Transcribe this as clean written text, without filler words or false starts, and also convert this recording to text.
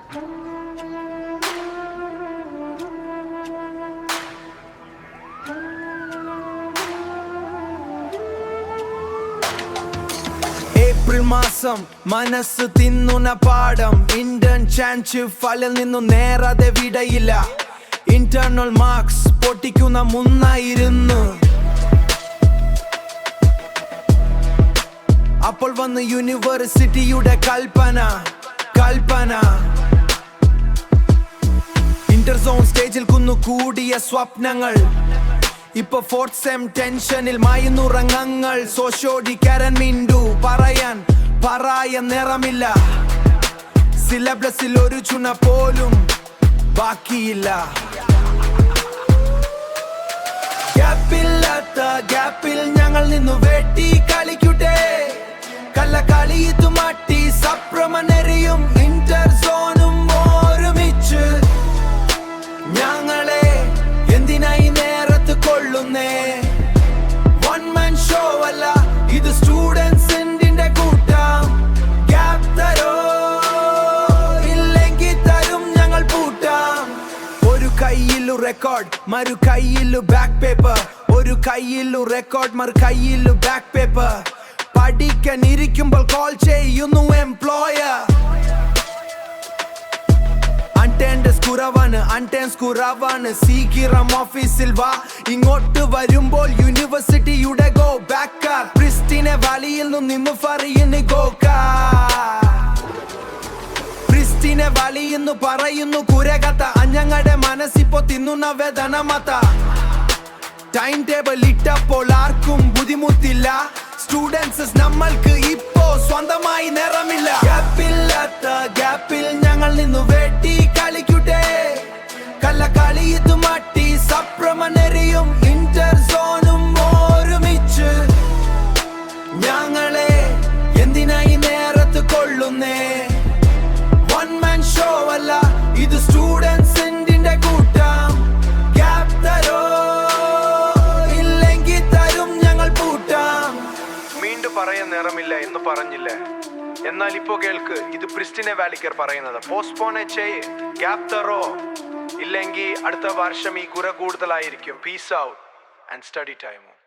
April മാസം മനസ്സ് തിന്നുന്ന പാഠം. ഇന്റേൺ ചാൻസ് ഫലിൽ നിന്നു നേരാതെ വിടയില്ല. ഇന്റേണൽ മാർക്സ് പൊട്ടിക്കുന്ന മുന്നായിരുന്നു. അപ്പോൾ വന്ന് യൂണിവേഴ്സിറ്റിയുടെ കൽപ്പന. ഇന്റർസോൺ സ്റ്റേജിൽ കുന്നുകൂടിയ സ്വപ്നങ്ങൾ. ഇപ്പൊ ഫോർത്ത് സെം ടെൻഷനിൽ മായുന്നുറങ്ങങ്ങൾ. സോഷ്യോഡി കരൻ മിൻഡു പറയാൻ നിറമില്ല. സിലബസിൽ ഒരു ചുണ പോലും ബാക്കിയില്ല. ഗ്യാപ്പില്ലാത്ത ഗ്യാപ്പിൽ ഞങ്ങൾ നിന്നു വെട്ടി കളിക്കൂട്ടെ. കള്ളക്കളിത്തു മാറ്റി സപ്രമനെറിയും ഇന്റർസോണും ഒരുമിച്ച്. ഞങ്ങളെ എന്തിനായി നേരത്ത് കൊള്ളുന്നേ? വൺ മാൻ ഷോ അല്ല ഇത്, സ്റ്റുഡൻസിന്റെ കൂട്ടം. ഗ്യാപ് തരോ ഇല്ലെങ്കിൽ തരും ഞങ്ങൾ പൂട്ടാം. ഒരു കയ്യിലു റെക്കോർഡ് മറു കയ്യിലു ബാക്ക് പേപ്പർ. ഒരു കയ്യിലു റെക്കോർഡ് മറു കയ്യിലു ബാക്ക് പേപ്പർ. പഠിക്കാൻ ഇരിക്കുമ്പോൾ കോൾ ചെയ്യുന്നു എംപ്ലോയർ. കുറവാണ് സീക്കിറം ഓഫീസിൽ വാ. ഇങ്ങോട്ട് വരുമ്പോൾ യൂണിവേഴ്സിറ്റിയുടെ ഗോ ബാക്ക്. പ്രിസ്റ്റിനെ വാലിയിൽ നിന്ന് ഫറിയിന് ഗോക. പ്രിസ്റ്റിനെ വാലിയെന്നു പറയുന്നു കുരകഥ. ഞങ്ങളുടെ മനസ്സിപ്പോ തിന്നുന്ന വേദനമത. ടൈം ടേബിൾ ഇട്ടപ്പോൾ ആർക്കും ബുദ്ധിമുട്ടില്ല. സ്റ്റുഡൻസ് നമ്മൾക്ക് ഇപ്പോ സ്വന്തമായി നിറമില്ല. ഗ്യാപ്പില്ലാത്ത ഗ്യാപ്പിൽ ഞങ്ങൾ നിന്നു വെട്ടി കളിക്കൂട്ടെ. കള്ളക്കളിത്തു മാറ്റി സപ്രമനെറിയും ഇന്റർസോണും ഒരുമിച്ച്. ഞങ്ങളെ എന്തിനായി നേരത്ത് കൊള്ളുന്നേ? വൺ മാൻ ഷോ അല്ല ഇത്, സ്റ്റുഡൻസിന്റെ കൂട്ടം. ഗ്യാപ് തരോ ഇല്ലെങ്കിൽ തരും ഞങ്ങൾ പൂട്ടാം. വീണ്ടും പറയാൻ നേരമില്ല എന്ന് പറഞ്ഞില്ലേ? എന്നാൽ ഇപ്പോ കേൾക്ക്, ഇത് പ്രിസ്റ്റിനെ വാലിക്കർ പറയുന്നത്. പോസ്റ്റ്പോൺ ചെയ്യ്, ഗ്യാപ് തരോ ഇല്ലെങ്കിൽ അടുത്ത വർഷം ഈ കുര കൂടുതലായിരിക്കും. Peace out and study time.